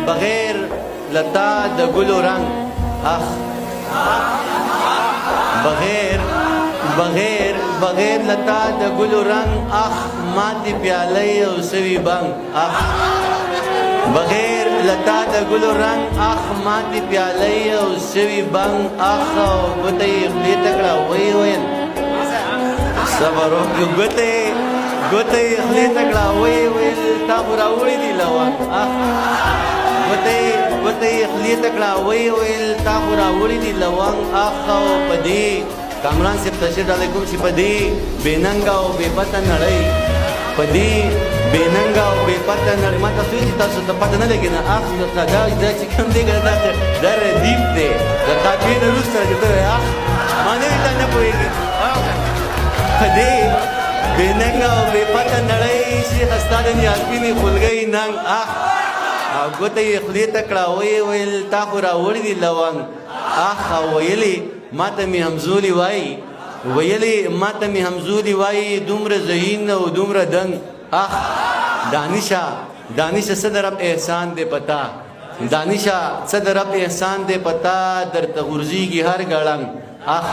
بغیر لتا د ګلو رنگ اخ بغیر لتا د ګلو رنگ اخ ماتې پیالۍ او سوي بنګ اخ بغیر لتا د ګلو رنگ اخ ماتې پیالۍ او سوي بنګ اخ او ګوته یې خولې ته کړه ویې ویل صبر وکړه ګوته یې خولې ته کړه ویې ویل تا خو راوړي دي لونګ اخ ګوته یې خولې ته کړه ویې ویل تا خو راوړي دي لونګ اخ او په دې کامران صاحب تشهد علیکم چې په دې بې ننګه او بې پته نړۍ په دې بې ننګه او بې پته نړۍ ما تاسو چې تاسو ته پته نه لګي نه اخ دا چې کوم دی دا ردیف دی د قافیې نه وروسته چې ته اخ ما نه تا نه پوهېږي په دې بې ننګه او بې پته نړۍ شیخ ستا د نیازبینې خولګۍ ننګ اخ او ګوته یې خولې ته کړه ویې ویل تا خو راوړي دي لونګ اخ او ویلې ماته می همزولي وایي دومره ذهین او دومره دنګ اخ دانشه څه د رب احسان دی پتا دانشه څه د رب احسان دی پتا درته غورځېږي هر ګړنګ اخ